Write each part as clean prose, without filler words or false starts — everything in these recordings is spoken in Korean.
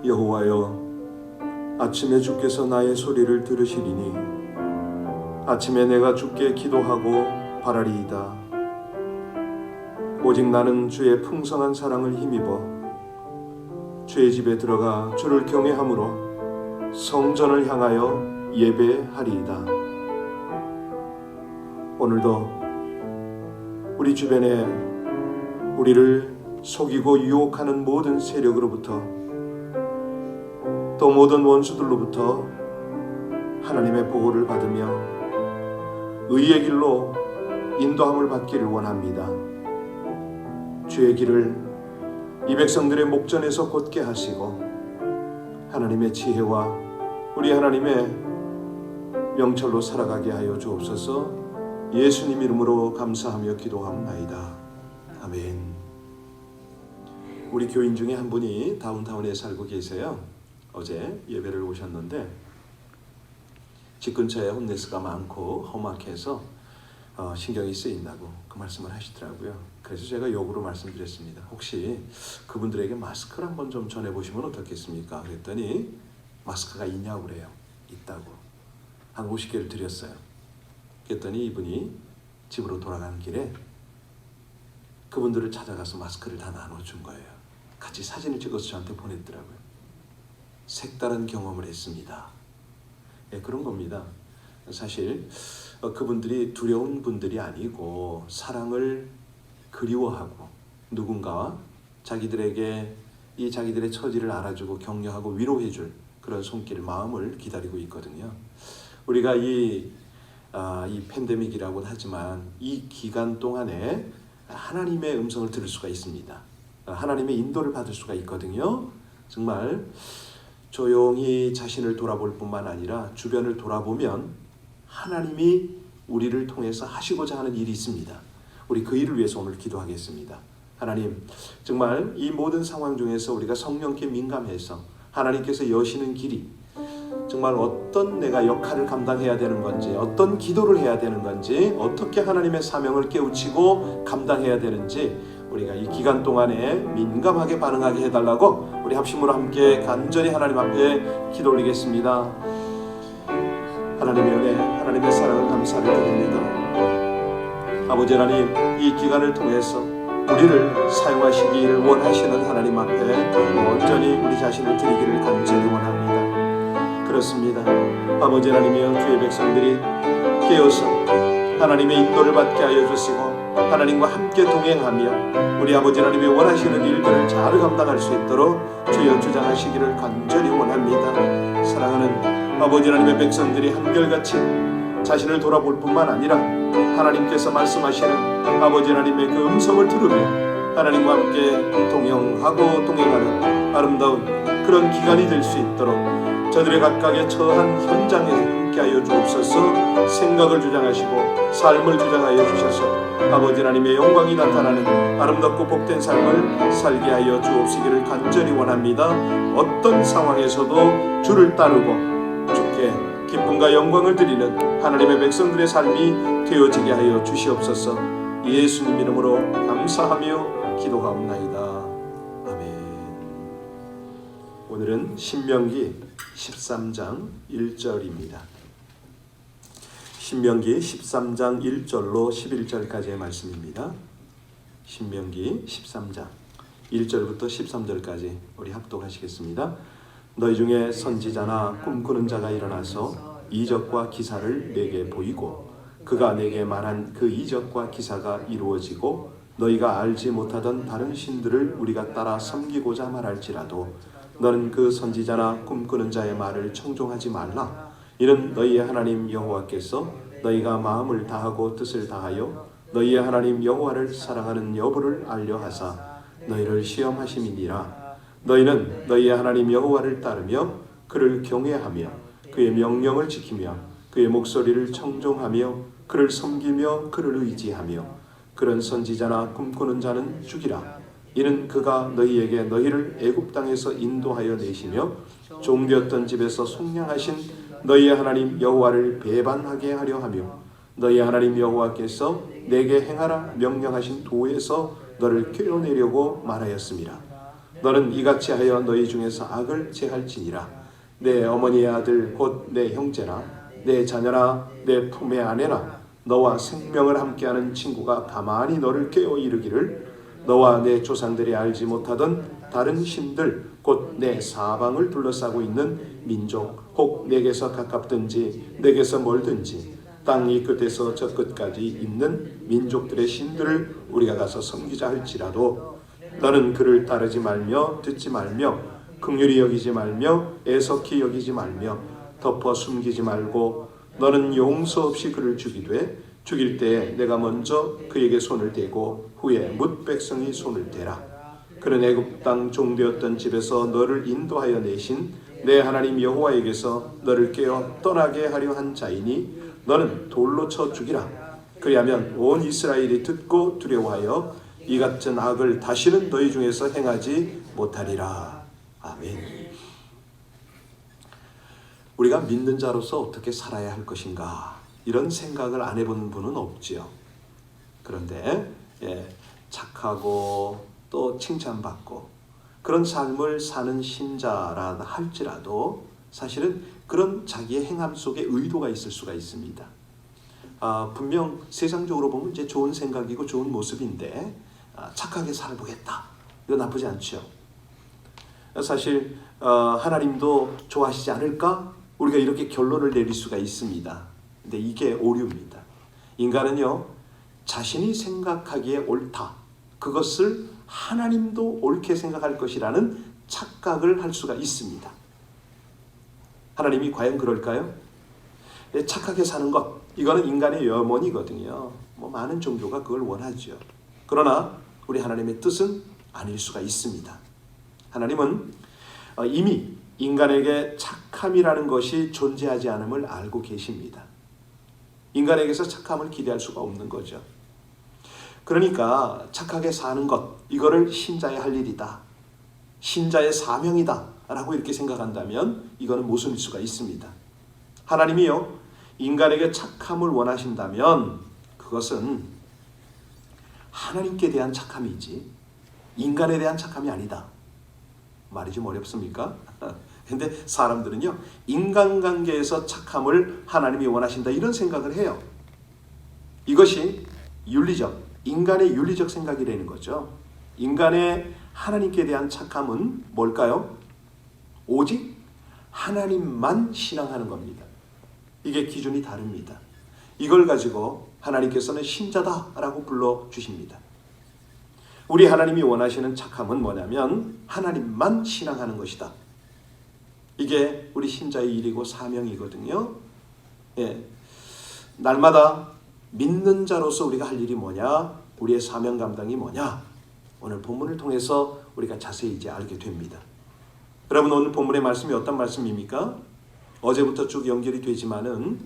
여호와여, 아침에 주께서 나의 소리를 들으시리니 아침에 내가 주께 기도하고 바라리이다. 오직 나는 주의 풍성한 사랑을 힘입어 주의 집에 들어가 주를 경외함으로 성전을 향하여 예배하리이다. 오늘도 우리 주변에 우리를 속이고 유혹하는 모든 세력으로부터 또 모든 원수들로부터 하나님의 보호를 받으며 의의 길로 인도함을 받기를 원합니다. 주의 길을 이 백성들의 목전에서 곧게 하시고 하나님의 지혜와 우리 하나님의 명철로 살아가게 하여 주옵소서. 예수님 이름으로 감사하며 기도합나이다. 아멘. 우리 교인 중에 한 분이 다운타운에 살고 계세요. 어제 예배를 오셨는데 집 근처에 홈리스가 많고 험악해서 신경이 쓰인다고 그 말씀을 하시더라고요. 그래서 제가 역으로 말씀드렸습니다. 혹시 그분들에게 마스크를 한번 좀 전해보시면 어떻겠습니까? 그랬더니 마스크가 있냐고 그래요. 있다고. 한 50개를 드렸어요. 그랬더니 이분이 집으로 돌아가는 길에 그분들을 찾아가서 마스크를 다 나눠준 거예요. 같이 사진을 찍어서 저한테 보냈더라고요. 색다른 경험을 했습니다. 예, 그런 겁니다. 사실 그분들이 두려운 분들이 아니고 사랑을 그리워하고 누군가와 자기들에게 이 자기들의 처지를 알아주고 격려하고 위로해줄 그런 손길 마음을 기다리고 있거든요. 우리가 이 팬데믹이라고는 하지만 이 기간 동안에 하나님의 음성을 들을 수가 있습니다. 하나님의 인도를 받을 수가 있거든요. 정말 조용히 자신을 돌아볼 뿐만 아니라 주변을 돌아보면 하나님이 우리를 통해서 하시고자 하는 일이 있습니다. 우리 그 일을 위해서 오늘 기도하겠습니다. 하나님, 정말 이 모든 상황 중에서 우리가 성령께 민감해서 하나님께서 여시는 길이 정말 어떤 내가 역할을 감당해야 되는 건지, 어떤 기도를 해야 되는 건지, 어떻게 하나님의 사명을 깨우치고 감당해야 되는지 우리가 이 기간 동안에 민감하게 반응하게 해달라고 우리 합심으로 함께 간절히 하나님 앞에 기도 올리겠습니다. 하나님의 은혜, 하나님의 사랑을 감사를 드립니다. 아버지 하나님, 이 기간을 통해서 우리를 사용하시기를 원하시는 하나님 앞에 온전히 우리 자신을 드리기를 간절히 원합니다. 그렇습니다. 아버지 하나님이여, 주의 백성들이 깨어서 하나님의 인도를 받게 하여 주시고 하나님과 함께 동행하며 우리 아버지 하나님이 원하시는 일들을 잘 감당할 수 있도록 주여 주장하시기를 간절히 원합니다. 사랑하는 아버지 하나님의 백성들이 한결같이 자신을 돌아볼 뿐만 아니라 하나님께서 말씀하시는 아버지 하나님의 그 음성을 들으며 하나님과 함께 동행하고 동행하는 아름다운 그런 기간이 될 수 있도록 저들의 각각의 처한 현장에 함께하여 주옵소서. 생각을 주장하시고 삶을 주장하여 주셔서 아버지 하나님의 영광이 나타나는 아름답고 복된 삶을 살게 하여 주옵시기를 간절히 원합니다. 어떤 상황에서도 주를 따르고 주께 기쁨과 영광을 드리는 하나님의 백성들의 삶이 되어지게 하여 주시옵소서. 예수님 이름으로 감사하며 기도하옵나이다. 아멘. 오늘은 신명기 13장 1절입니다. 신명기 13장 1절로 11절까지의 말씀입니다. 신명기 13장 1절부터 13절까지 우리 합독하시겠습니다. 너희 중에 선지자나 꿈꾸는 자가 일어나서 이적과 기사를 내게 보이고 그가 내게 말한 그 이적과 기사가 이루어지고 너희가 알지 못하던 다른 신들을 우리가 따라 섬기고자 말할지라도 너는 그 선지자나 꿈꾸는 자의 말을 청종하지 말라. 이는 너희의 하나님 여호와께서 너희가 마음을 다하고 뜻을 다하여 너희의 하나님 여호와를 사랑하는 여부를 알려 하사 너희를 시험하심이니라. 너희는 너희의 하나님 여호와를 따르며 그를 경외하며 그의 명령을 지키며 그의 목소리를 청종하며 그를 섬기며 그를 의지하며 그런 선지자나 꿈꾸는 자는 죽이라. 이는 그가 너희에게 너희를 애굽 땅에서 인도하여 내시며 종되었던 집에서 속량하신 너희의 하나님 여호와를 배반하게 하려 하며 너희의 하나님 여호와께서 내게 행하라 명령하신 도에서 너를 꿰어내려고 말하였습니다. 너는 이같이 하여 너희 중에서 악을 제할지니라. 내 어머니의 아들 곧 내 형제나 내 자녀나 내 품의 아내나 너와 생명을 함께하는 친구가 가만히 너를 깨어 이르기를 너와 내 조상들이 알지 못하던 다른 신들 곧 내 사방을 둘러싸고 있는 민족 혹 내게서 가깝든지 내게서 멀든지 땅 이 끝에서 저 끝까지 있는 민족들의 신들을 우리가 가서 섬기자 할지라도 너는 그를 따르지 말며 듣지 말며 긍휼히 여기지 말며 애석히 여기지 말며 덮어 숨기지 말고 너는 용서 없이 그를 죽이되 죽일 때에 내가 먼저 그에게 손을 대고 후에 뭇 백성이 손을 대라. 그는 애굽 땅 종되었던 집에서 너를 인도하여 내신 내 하나님 여호와에게서 너를 깨어 떠나게 하려 한 자이니 너는 돌로 쳐 죽이라. 그리하면 온 이스라엘이 듣고 두려워하여 이 같은 악을 다시는 너희 중에서 행하지 못하리라. 아멘. 우리가 믿는 자로서 어떻게 살아야 할 것인가 이런 생각을 안 해본 분은 없지요. 그런데 착하고 또 칭찬받고 그런 삶을 사는 신자라 할지라도 사실은 그런 자기의 행함 속에 의도가 있을 수가 있습니다. 분명 세상적으로 보면 이제 좋은 생각이고 좋은 모습인데 착하게 살아보겠다. 이거 나쁘지 않죠. 사실 하나님도 좋아하시지 않을까? 우리가 이렇게 결론을 내릴 수가 있습니다. 근데 이게 오류입니다. 인간은요, 자신이 생각하기에 옳다. 그것을 하나님도 옳게 생각할 것이라는 착각을 할 수가 있습니다. 하나님이 과연 그럴까요? 착하게 사는 것, 이거는 인간의 염원이거든요. 많은 종교가 그걸 원하죠. 그러나 우리 하나님의 뜻은 아닐 수가 있습니다. 하나님은 이미 인간에게 착함이라는 것이 존재하지 않음을 알고 계십니다. 인간에게서 착함을 기대할 수가 없는 거죠. 그러니까 착하게 사는 것, 이거를 신자의 할 일이다. 신자의 사명이다. 라고 이렇게 생각한다면 이거는 모순일 수가 있습니다. 하나님이요, 인간에게 착함을 원하신다면 그것은 하나님께 대한 착함이지 인간에 대한 착함이 아니다. 말이 좀 어렵습니까? 근데 사람들은요, 인간관계에서 착함을 하나님이 원하신다 이런 생각을 해요. 이것이 윤리적, 인간의 윤리적 생각이라는 거죠. 인간의 하나님께 대한 착함은 뭘까요? 오직 하나님만 신앙하는 겁니다. 이게 기준이 다릅니다. 이걸 가지고 하나님께서는 신자다라고 불러주십니다. 우리 하나님이 원하시는 착함은 뭐냐면 하나님만 신앙하는 것이다. 이게 우리 신자의 일이고 사명이거든요. 날마다 믿는 자로서 우리가 할 일이 뭐냐? 우리의 사명 감당이 뭐냐? 오늘 본문을 통해서 우리가 자세히 이제 알게 됩니다. 여러분, 오늘 본문의 말씀이 어떤 말씀입니까? 어제부터 쭉 연결이 되지만은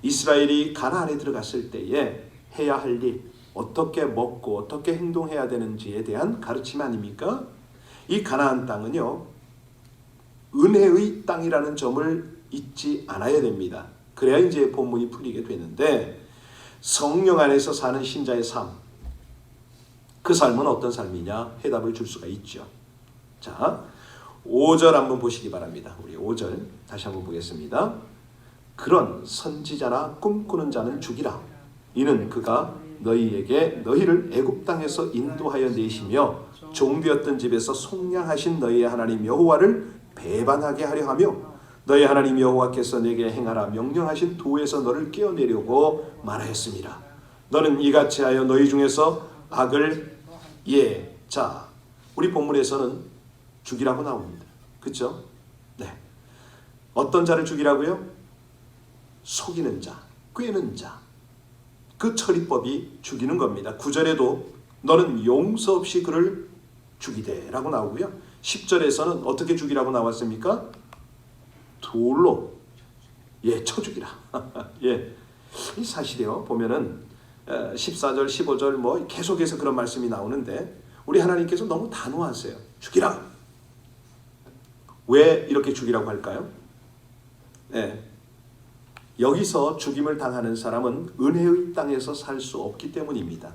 이스라엘이 가나안에 들어갔을 때에 해야 할 일, 어떻게 먹고 어떻게 행동해야 되는지에 대한 가르침 아닙니까? 이 가나안 땅은요, 은혜의 땅이라는 점을 잊지 않아야 됩니다. 그래야 이제 본문이 풀리게 되는데, 성령 안에서 사는 신자의 삶, 그 삶은 어떤 삶이냐? 해답을 줄 수가 있죠. 자, 5절 한번 보시기 바랍니다. 우리 5절 다시 한번 보겠습니다. 그런 선지자나 꿈꾸는 자는 죽이라. 이는 그가 너희에게 너희를 애굽 땅에서 인도하여 내시며 종되었던 집에서 속량하신 너희의 하나님 여호와를 배반하게 하려 하며 너희 하나님 여호와께서 내게 행하라 명령하신 도에서 너를 깨어내려고 말하였습니다. 너는 이같이 하여 너희 중에서 악을 자, 우리 본문에서는 죽이라고 나옵니다. 그렇죠? 네. 어떤 자를 죽이라고요? 속이는 자, 꿰는 자. 그 처리법이 죽이는 겁니다. 9절에도 너는 용서 없이 그를 죽이되 라고 나오고요. 10절에서는 어떻게 죽이라고 나왔습니까? 돌로 쳐 죽이라. 이 사실이요. 보면은 14절, 15절 계속해서 그런 말씀이 나오는데 우리 하나님께서 너무 단호하세요. 죽이라. 왜 이렇게 죽이라고 할까요? 여기서 죽임을 당하는 사람은 은혜의 땅에서 살 수 없기 때문입니다.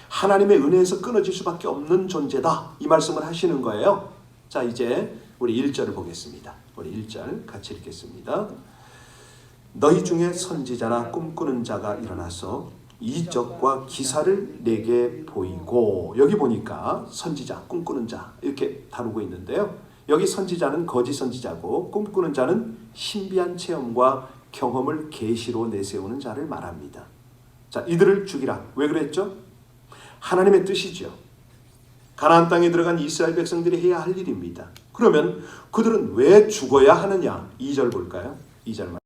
하나님의 은혜에서 끊어질 수밖에 없는 존재다. 이 말씀을 하시는 거예요. 자, 이제 우리 1절을 보겠습니다. 우리 1절 같이 읽겠습니다. 너희 중에 선지자나 꿈꾸는 자가 일어나서 이적과 기사를 내게 보이고, 여기 보니까 선지자, 꿈꾸는 자 이렇게 다루고 있는데요. 여기 선지자는 거짓 선지자고 꿈꾸는 자는 신비한 체험과 경험을 계시로 내세우는 자를 말합니다. 자, 이들을 죽이라. 왜 그랬죠? 하나님의 뜻이죠. 가나안 땅에 들어간 이스라엘 백성들이 해야 할 일입니다. 그러면 그들은 왜 죽어야 하느냐? 2절 볼까요? 2절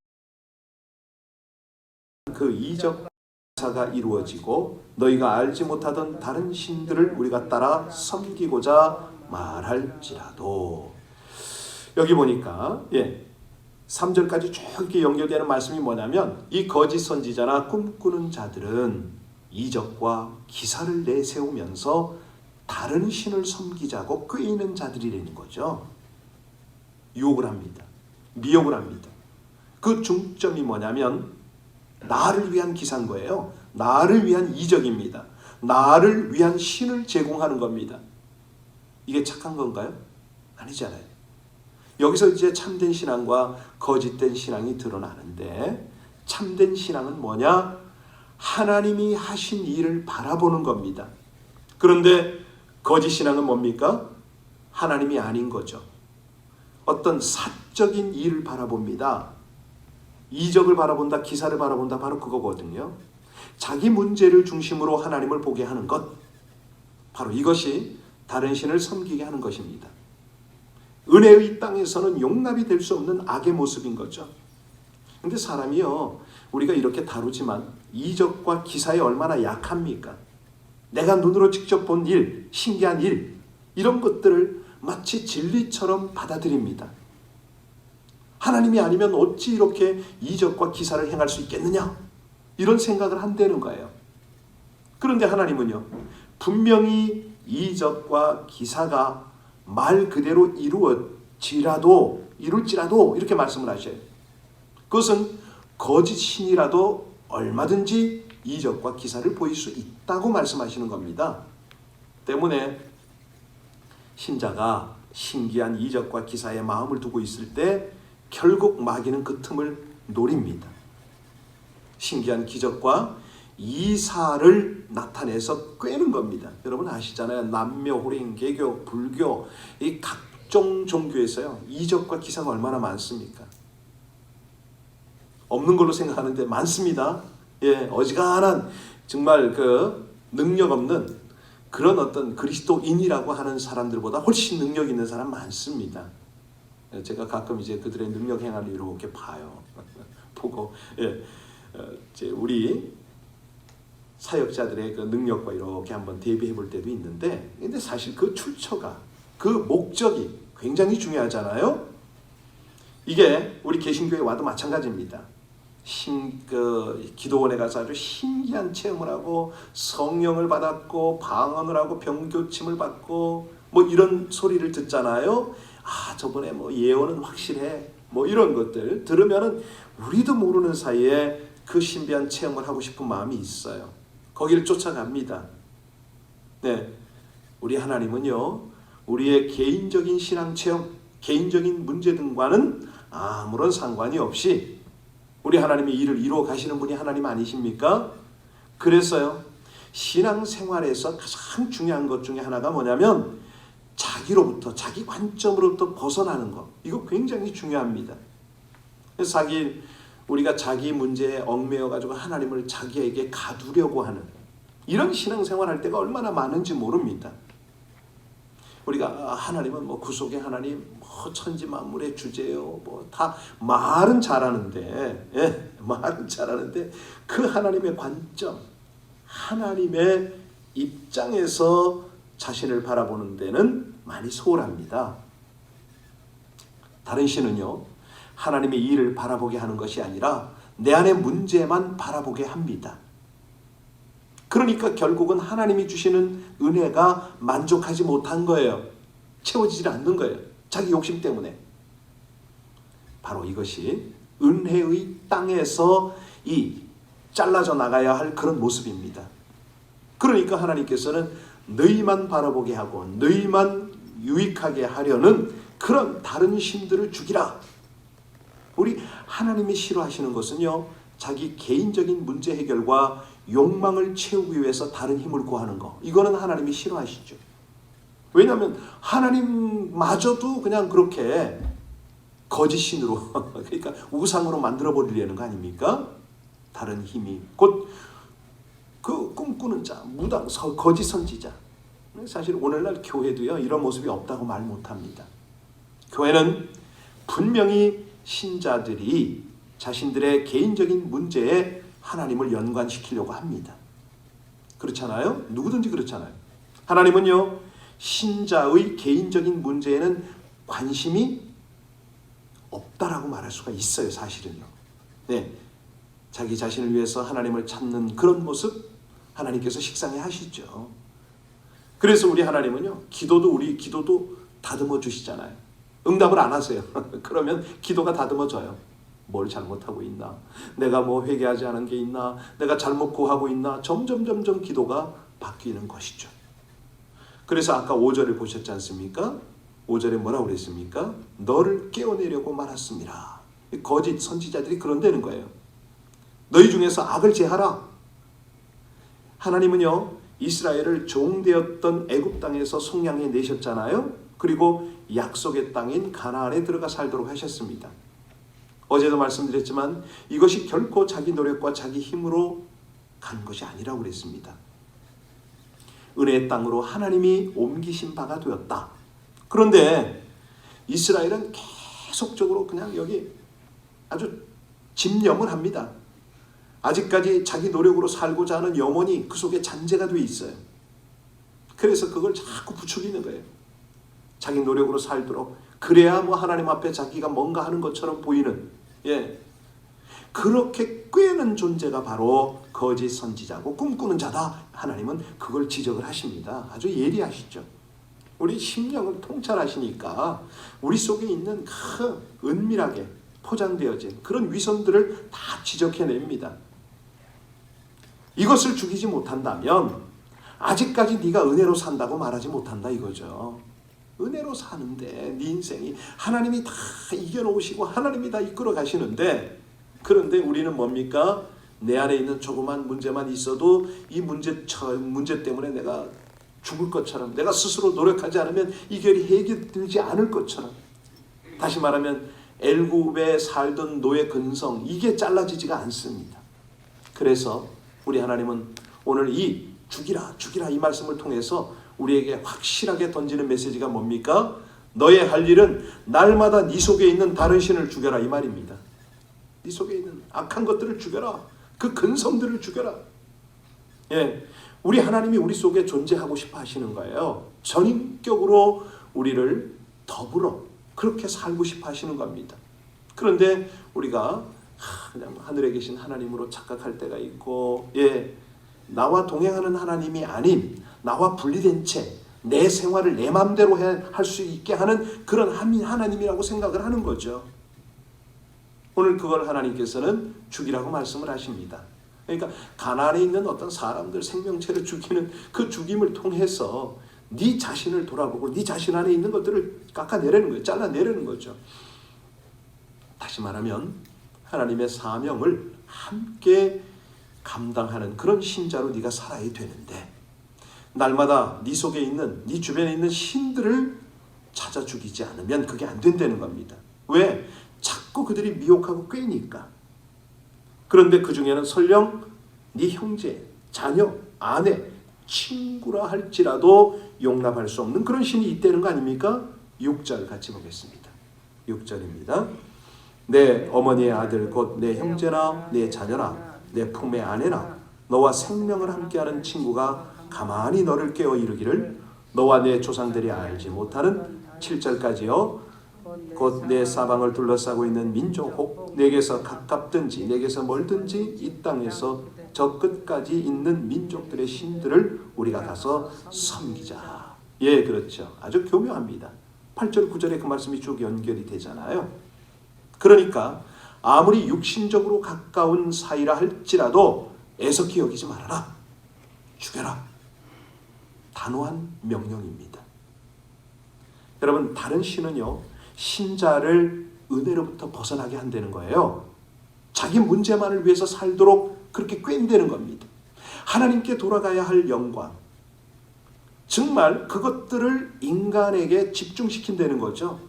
그 이적 기사가 이루어지고 너희가 알지 못하던 다른 신들을 우리가 따라 섬기고자 말할지라도. 여기 보니까 3절까지 쭉 이렇게 연결되는 말씀이 뭐냐면 이 거짓 선지자나 꿈꾸는 자들은 이적과 기사를 내세우면서 다른 신을 섬기자고 꾀이는 자들이라는 거죠. 유혹을 합니다. 미혹을 합니다. 그 중점이 뭐냐면 나를 위한 기사인 거예요. 나를 위한 이적입니다. 나를 위한 신을 제공하는 겁니다. 이게 착한 건가요? 아니잖아요. 여기서 이제 참된 신앙과 거짓된 신앙이 드러나는데, 참된 신앙은 뭐냐? 하나님이 하신 일을 바라보는 겁니다. 그런데 거짓 신앙은 뭡니까? 하나님이 아닌 거죠. 어떤 사적인 일을 바라봅니다. 이적을 바라본다, 기사를 바라본다, 바로 그거거든요. 자기 문제를 중심으로 하나님을 보게 하는 것, 바로 이것이 다른 신을 섬기게 하는 것입니다. 은혜의 땅에서는 용납이 될 수 없는 악의 모습인 거죠. 근데 사람이요, 우리가 이렇게 다루지만 이적과 기사에 얼마나 약합니까? 내가 눈으로 직접 본 일, 신기한 일, 이런 것들을 마치 진리처럼 받아들입니다. 하나님이 아니면 어찌 이렇게 이적과 기사를 행할 수 있겠느냐? 이런 생각을 한다는 거예요. 그런데 하나님은요, 분명히 이적과 기사가 말 그대로 이룰지라도 이렇게 말씀을 하셔요. 그것은 거짓 신이라도 얼마든지 이적과 기사를 보일 수 있다고 말씀하시는 겁니다. 때문에 신자가 신기한 이적과 기사에 마음을 두고 있을 때 결국 마귀는 그 틈을 노립니다. 신기한 기적과 이사를 나타내서 꿰는 겁니다. 여러분 아시잖아요. 남묘, 호랭, 개교, 불교, 이 각종 종교에서요, 이적과 기사가 얼마나 많습니까? 없는 걸로 생각하는데 많습니다. 어지간한 정말 그 능력 없는 그런 어떤 그리스도인이라고 하는 사람들보다 훨씬 능력 있는 사람 많습니다. 제가 가끔 이제 그들의 능력 행함을 이렇게 봐요. 보고 이제 우리 사역자들의 그 능력과 이렇게 한번 대비해 볼 때도 있는데, 근데 사실 그 출처가, 그 목적이 굉장히 중요하잖아요. 이게 우리 개신교에 와도 마찬가지입니다. 기도원에 가서 아주 신기한 체험을 하고 성령을 받았고 방언을 하고 병교침을 받고 뭐 이런 소리를 듣잖아요. 아, 저번에 뭐 예언은 확실해, 뭐 이런 것들 들으면은 우리도 모르는 사이에 그 신비한 체험을 하고 싶은 마음이 있어요. 거기를 쫓아갑니다. 네, 우리 하나님은요, 우리의 개인적인 신앙 체험, 개인적인 문제 등과는 아무런 상관이 없이 우리 하나님이 일을 이루어 가시는 분이 하나님 아니십니까? 그래서요, 신앙생활에서 가장 중요한 것 중에 하나가 뭐냐면 자기로부터, 자기 관점으로부터 벗어나는 것. 이거 굉장히 중요합니다. 그래서 우리가 자기 문제에 얽매여 가지고 하나님을 자기에게 가두려고 하는 이런 신앙생활 할 때가 얼마나 많은지 모릅니다. 우리가 하나님은 뭐 구속의 하나님, 뭐 천지 만물의 주제요, 뭐 다 말은 잘하는데, 말은 잘하는데 그 하나님의 관점, 하나님의 입장에서 자신을 바라보는 데는 많이 소홀합니다. 다른 신은요, 하나님의 일을 바라보게 하는 것이 아니라 내 안의 문제만 바라보게 합니다. 그러니까 결국은 하나님이 주시는 은혜가 만족하지 못한 거예요. 채워지지 않는 거예요. 자기 욕심 때문에. 바로 이것이 은혜의 땅에서 이 잘라져 나가야 할 그런 모습입니다. 그러니까 하나님께서는 너희만 바라보게 하고 너희만 유익하게 하려는 그런 다른 신들을 죽이라. 우리 하나님이 싫어하시는 것은요, 자기 개인적인 문제 해결과 욕망을 채우기 위해서 다른 힘을 구하는 거, 이거는 하나님이 싫어하시죠. 왜냐하면 하나님마저도 그냥 그렇게 거짓신으로 그러니까 우상으로 만들어버리려는 거 아닙니까? 다른 힘이 곧 그 꿈꾸는 자, 무당, 거짓 선지자. 사실 오늘날 교회도요, 이런 모습이 없다고 말 못합니다. 교회는 분명히 신자들이 자신들의 개인적인 문제에 하나님을 연관시키려고 합니다. 그렇잖아요? 누구든지 그렇잖아요. 하나님은요, 신자의 개인적인 문제에는 관심이 없다라고 말할 수가 있어요. 사실은요. 네, 자기 자신을 위해서 하나님을 찾는 그런 모습 하나님께서 식상해 하시죠. 그래서 우리 하나님은요, 우리 기도도 다듬어 주시잖아요. 응답을 안 하세요. 그러면 기도가 다듬어져요. 뭘 잘못하고 있나? 내가 뭐 회개하지 않은 게 있나? 내가 잘못 구하고 있나? 점점 기도가 바뀌는 것이죠. 그래서 아까 5절을 보셨지 않습니까? 5절에 뭐라고 그랬습니까? 너를 깨어내려고 말았습니다. 거짓 선지자들이 그런다는 거예요. 너희 중에서 악을 제하라. 하나님은요, 이스라엘을 종되었던 애굽 땅에서 속량해 내셨잖아요. 그리고 약속의 땅인 가나안에 들어가 살도록 하셨습니다. 어제도 말씀드렸지만 이것이 결코 자기 노력과 자기 힘으로 간 것이 아니라고 그랬습니다. 은혜의 땅으로 하나님이 옮기신 바가 되었다. 그런데 이스라엘은 계속적으로 그냥 여기 아주 집념을 합니다. 아직까지 자기 노력으로 살고자 하는 염원이 그 속에 잔재가 돼 있어요. 그래서 그걸 자꾸 부추기는 거예요. 자기 노력으로 살도록, 그래야 뭐 하나님 앞에 자기가 뭔가 하는 것처럼 보이는, 그렇게 꾀는 존재가 바로 거짓 선지자고 꿈꾸는 자다. 하나님은 그걸 지적을 하십니다. 아주 예리하시죠. 우리 심령을 통찰하시니까 우리 속에 있는 은밀하게 포장되어진 그런 위선들을 다 지적해냅니다. 이것을 죽이지 못한다면 아직까지 네가 은혜로 산다고 말하지 못한다 이거죠. 은혜로 사는데 네 인생이 하나님이 다 이겨놓으시고 하나님이 다 이끌어 가시는데, 그런데 우리는 뭡니까? 내 안에 있는 조그만 문제만 있어도 이 문제 때문에 내가 죽을 것처럼, 내가 스스로 노력하지 않으면 이 결이 해결되지 않을 것처럼, 다시 말하면 엘굽에 살던 노예 근성, 이게 잘라지지가 않습니다. 그래서 우리 하나님은 오늘 이 죽이라 이 말씀을 통해서 우리에게 확실하게 던지는 메시지가 뭡니까? 너의 할 일은 날마다 네 속에 있는 다른 신을 죽여라 이 말입니다. 네 속에 있는 악한 것들을 죽여라. 그 근성들을 죽여라. 우리 하나님이 우리 속에 존재하고 싶어 하시는 거예요. 전인격으로 우리를 더불어 그렇게 살고 싶어 하시는 겁니다. 그런데 우리가 그냥 하늘에 계신 하나님으로 착각할 때가 있고, 나와 동행하는 하나님이 아닌 나와 분리된 채 내 생활을 내 마음대로 할 수 있게 하는 그런 하나님이라고 생각을 하는 거죠. 오늘 그걸 하나님께서는 죽이라고 말씀을 하십니다. 그러니까 가나안에 있는 어떤 사람들 생명체를 죽이는 그 죽임을 통해서 네 자신을 돌아보고 네 자신 안에 있는 것들을 깎아내려는 거예요. 잘라내려는 거죠. 다시 말하면 하나님의 사명을 함께 감당하는 그런 신자로 네가 살아야 되는데, 날마다 네 속에 있는, 네 주변에 있는 신들을 찾아 죽이지 않으면 그게 안 된다는 겁니다. 왜? 자꾸 그들이 미혹하고 꾀니까. 그런데 그 중에는 설령 네 형제, 자녀, 아내, 친구라 할지라도 용납할 수 없는 그런 신이 있다는 거 아닙니까? 6절 같이 보겠습니다. 6절입니다. 내 어머니의 아들 곧 내 형제나 내 자녀나 내 품의 아내나 너와 생명을 함께하는 친구가 가만히 너를 깨워 이르기를 너와 내 조상들이 알지 못하는 7절까지요. 곧 내 사방을 둘러싸고 있는 민족 혹 내게서 가깝든지 내게서 멀든지 이 땅에서 저 끝까지 있는 민족들의 신들을 우리가 가서 섬기자. 그렇죠. 아주 교묘합니다. 8절 9절에 그 말씀이 쭉 연결이 되잖아요. 그러니까 아무리 육신적으로 가까운 사이라 할지라도 애석히 여기지 말아라. 죽여라. 단호한 명령입니다. 여러분, 다른 신은요, 신자를 은혜로부터 벗어나게 한다는 거예요. 자기 문제만을 위해서 살도록 그렇게 꿰인다는 겁니다. 하나님께 돌아가야 할 영광, 정말 그것들을 인간에게 집중시킨다는 거죠.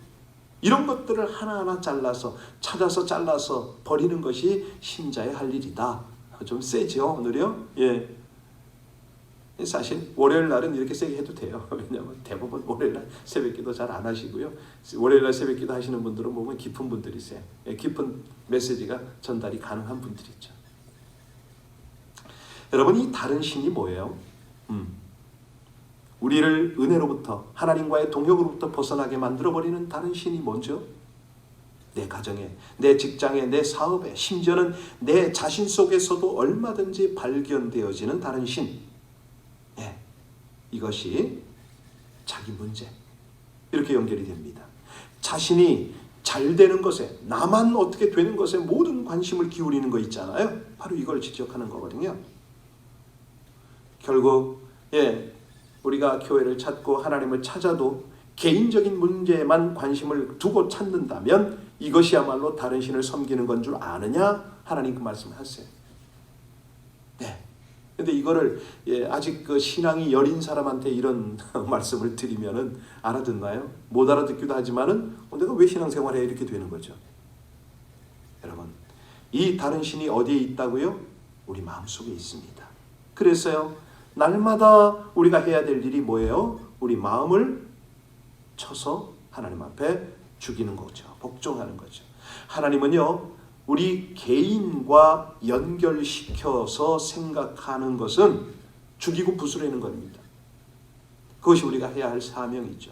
이런 것들을 하나하나 찾아서 잘라서 버리는 것이 신자의 할 일이다. 좀 세죠, 오늘요? 예. 사실 월요일 날은 이렇게 세게 해도 돼요. 왜냐하면 대부분 월요일 날 새벽기도 잘 안 하시고요. 월요일 날 새벽기도 하시는 분들은 보면 깊은 분들이세요. 예, 깊은 메시지가 전달이 가능한 분들이죠. 여러분, 이 다른 신이 뭐예요? 우리를 은혜로부터, 하나님과의 동역으로부터 벗어나게 만들어버리는 다른 신이 뭔죠? 내 가정에, 내 직장에, 내 사업에, 심지어는 내 자신 속에서도 얼마든지 발견되어지는 다른 신. 네, 이것이 자기 문제, 이렇게 연결이 됩니다. 자신이 잘 되는 것에, 나만 어떻게 되는 것에 모든 관심을 기울이는 거 있잖아요. 바로 이걸 지적하는 거거든요. 결국 우리가 교회를 찾고 하나님을 찾아도 개인적인 문제에만 관심을 두고 찾는다면 이것이야말로 다른 신을 섬기는 건 줄 아느냐? 하나님 그 말씀을 하세요. 네. 근데 이거를 아직 그 신앙이 여린 사람한테 이런 말씀을 드리면은 알아듣나요? 못 알아듣기도 하지만은 내가 왜 신앙생활해? 이렇게 되는 거죠. 여러분, 이 다른 신이 어디에 있다고요? 우리 마음속에 있습니다. 그래서요, 날마다 우리가 해야 될 일이 뭐예요? 우리 마음을 쳐서 하나님 앞에 죽이는 거죠. 복종하는 거죠. 하나님은요, 우리 개인과 연결시켜서 생각하는 것은 죽이고 부수려는 겁니다. 그것이 우리가 해야 할 사명이죠.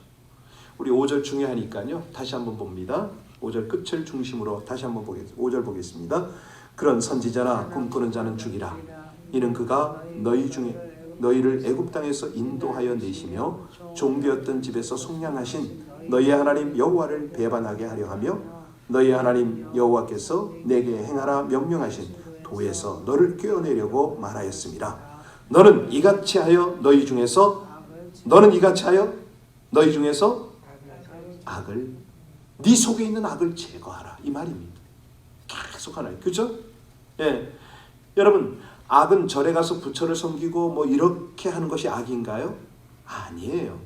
우리 5절 중요하니까요. 다시 한번 봅니다. 5절 끝을 중심으로 다시 한번 보겠습니다. 5절 보겠습니다. 그런 선지자나 꿈꾸는 자는 죽이라. 이는 그가 너희 중에 너희를 애굽 땅에서 인도하여 내시며 종되었던 집에서 속량하신 너희의 하나님 여호와를 배반하게 하려 하며 너희의 하나님 여호와께서 내게 행하라 명령하신 도에서 너를 꿰어내려고 말하였습니다. 너는 이같이 하여 너희 중에서 악을, 네 속에 있는 악을 제거하라, 이 말입니다. 계속 하나요, 그죠? 예, 여러분, 악은 절에 가서 부처를 섬기고 뭐 이렇게 하는 것이 악인가요? 아니에요.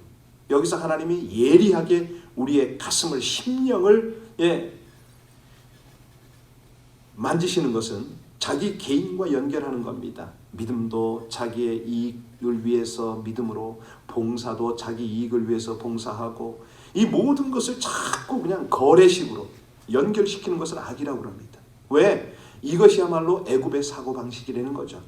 여기서 하나님이 예리하게 우리의 가슴을, 심령을 만지시는 것은 자기 개인과 연결하는 겁니다. 믿음도 자기의 이익을 위해서 믿음으로, 봉사도 자기 이익을 위해서 봉사하고, 이 모든 것을 자꾸 그냥 거래식으로 연결시키는 것을 악이라고 합니다. 왜? 이것이야말로 애굽의 사고방식이라는 거죠.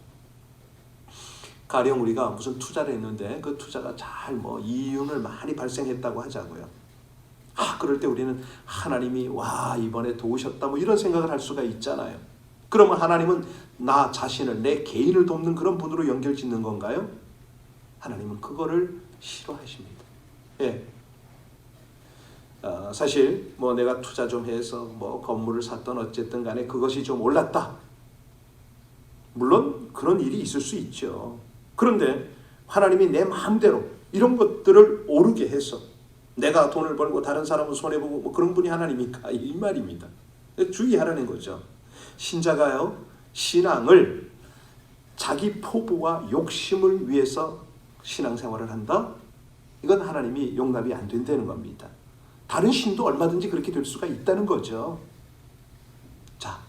가령 우리가 무슨 투자를 했는데 그 투자가 잘 이윤을 많이 발생했다고 하자고요. 그럴 때 우리는 하나님이 이번에 도우셨다 이런 생각을 할 수가 있잖아요. 그러면 하나님은 나 자신을, 내 개인을 돕는 그런 분으로 연결 짓는 건가요? 하나님은 그거를 싫어하십니다. 예. 사실 내가 투자 좀 해서 건물을 샀던 어쨌든 간에 그것이 좀 올랐다. 물론 그런 일이 있을 수 있죠. 그런데 하나님이 내 마음대로 이런 것들을 오르게 해서 내가 돈을 벌고 다른 사람은 손해보고 그런 분이 하나님이니까 이 말입니다. 주의하라는 거죠. 신자가요, 신앙을 자기 포부와 욕심을 위해서 신앙생활을 한다? 이건 하나님이 용납이 안 된다는 겁니다. 다른 신도 얼마든지 그렇게 될 수가 있다는 거죠. 자,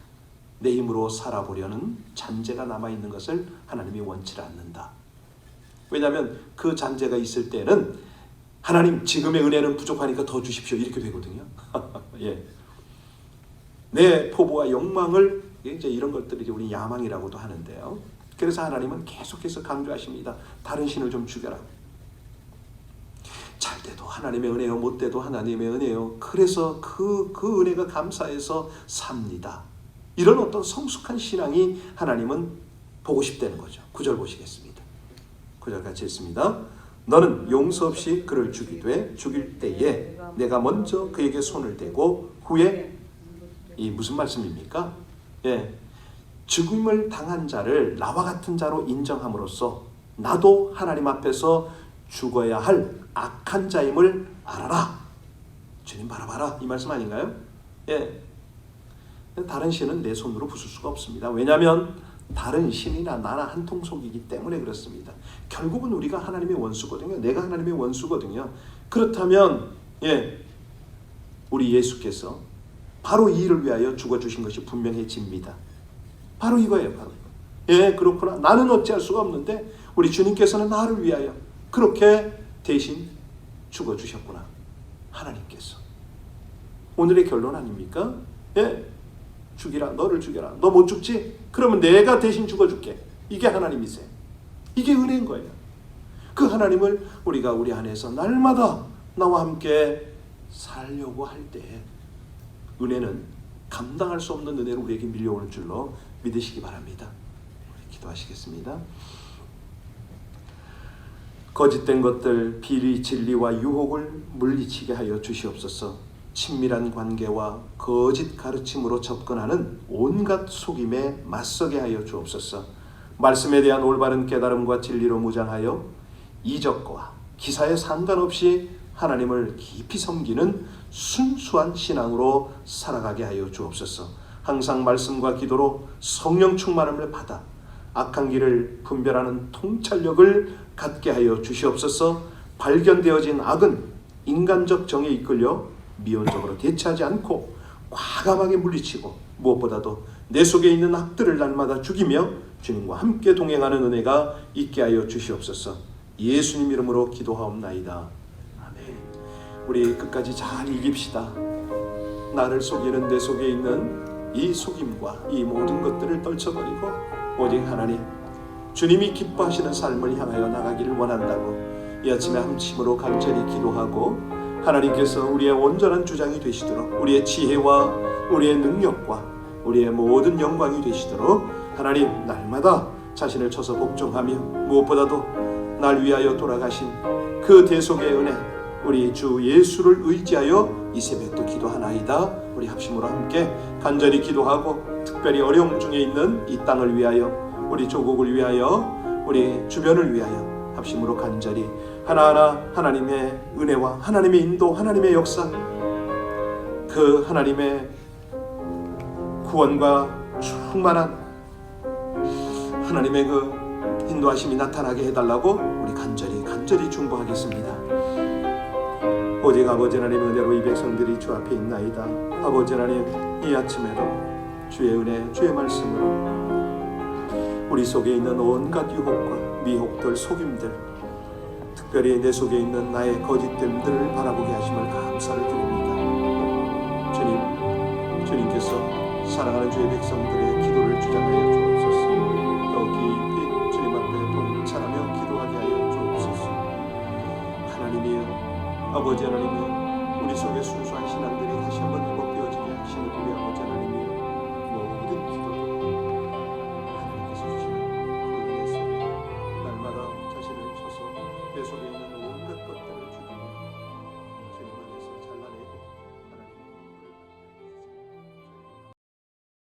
내 힘으로 살아보려는 잔재가 남아있는 것을 하나님이 원치 않는다. 왜냐하면 그 잔재가 있을 때는 하나님 지금의 은혜는 부족하니까 더 주십시오, 이렇게 되거든요. 예. 내 포부와 욕망을, 이제 이런 것들이 우리 야망이라고도 하는데요. 그래서 하나님은 계속해서 강조하십니다. 다른 신을 좀 죽여라. 잘 돼도 하나님의 은혜요, 못 돼도 하나님의 은혜요. 그래서 그 은혜가 감사해서 삽니다. 이런 어떤 성숙한 신앙이 하나님은 보고 싶다는 거죠. 9절 보시겠습니다. 9절 같이 읽습니다. 너는 용서 없이 그를 죽이되 죽일 때에 내가 먼저 그에게 손을 대고 후에, 이 무슨 말씀입니까? 죽음을 당한 자를 나와 같은 자로 인정함으로써 나도 하나님 앞에서 죽어야 할 악한 자임을 알아라. 주님 바라봐라, 이 말씀 아닌가요? 예. 다른 신은 내 손으로 부술 수가 없습니다. 왜냐하면 다른 신이나 나나 한 통속이기 때문에 그렇습니다. 결국은 우리가 하나님의 원수거든요. 내가 하나님의 원수거든요. 그렇다면 우리 예수께서 바로 이 일을 위하여 죽어주신 것이 분명해집니다. 바로 이거예요. 바로 이거. 그렇구나. 나는 어찌할 수가 없는데 우리 주님께서는 나를 위하여 그렇게 대신 죽어주셨구나. 하나님께서. 오늘의 결론 아닙니까? 죽이라. 너를 죽여라. 너 못 죽지? 그러면 내가 대신 죽어줄게. 이게 하나님이세요. 이게 은혜인 거예요. 그 하나님을 우리가 우리 안에서 날마다 나와 함께 살려고 할 때 은혜는 감당할 수 없는 은혜로 우리에게 밀려오는 줄로 믿으시기 바랍니다. 기도하시겠습니다. 거짓된 것들, 비리, 진리와 유혹을 물리치게 하여 주시옵소서. 친밀한 관계와 거짓 가르침으로 접근하는 온갖 속임에 맞서게 하여 주옵소서. 말씀에 대한 올바른 깨달음과 진리로 무장하여 이적과 기사에 상관없이 하나님을 깊이 섬기는 순수한 신앙으로 살아가게 하여 주옵소서. 항상 말씀과 기도로 성령 충만함을 받아 악한 길을 분별하는 통찰력을 갖게 하여 주시옵소서. 발견되어진 악은 인간적 정에 이끌려 미온적으로 대처하지 않고 과감하게 물리치고 무엇보다도 내 속에 있는 악들을 날마다 죽이며 주님과 함께 동행하는 은혜가 있게 하여 주시옵소서. 예수님 이름으로 기도하옵나이다. 아멘. 우리 끝까지 잘 이깁시다. 나를 속이는 내 속에 있는 이 속임과 이 모든 것들을 떨쳐버리고 오직 하나님, 주님이 기뻐하시는 삶을 향하여 나가기를 원한다고 이 아침에 함침으로 간절히 기도하고 하나님께서 우리의 온전한 주장이 되시도록 우리의 지혜와 우리의 능력과 우리의 모든 영광이 되시도록 하나님 날마다 자신을 쳐서 복종하며 무엇보다도 날 위하여 돌아가신 그 대속의 은혜 우리 주 예수를 의지하여 이 새벽도 기도하나이다. 우리 합심으로 함께 간절히 기도하고 특별히 어려움 중에 있는 이 땅을 위하여 우리 조국을 위하여 우리 주변을 위하여 합심으로 간절히 하나하나 하나님의 은혜와 하나님의 인도, 하나님의 역사, 그 하나님의 구원과 충만한 하나님의 그 인도하심이 나타나게 해달라고 우리 간절히 중보하겠습니다. 오직 아버지 하나님의 은혜로 이 백성들이 주 앞에 있나이다. 아버지 하나님, 이 아침에도 주의 은혜, 주의 말씀으로 우리 속에 있는 온갖 유혹과 미혹들, 속임들, 특별히 내 속에 있는 나의 거짓됨들을 바라보게 하심을 감사를 드립니다. 주님께서 사랑하는 주의 백성들의 기도를 주장하여 주옵소서. 더 깊이 주님 앞에 동참하며 기도하게 하여 주옵소서. 하나님이여, 아버지 하나님이여, 우리 속에 순수한 신앙들이 다시 한번 회복되어지게 하시는 우리 아버지 하나님이여, 모든 기도도 하나님께서 주시는 그 은혜 속에 날마다 자신을 쳐서 내 속에 있는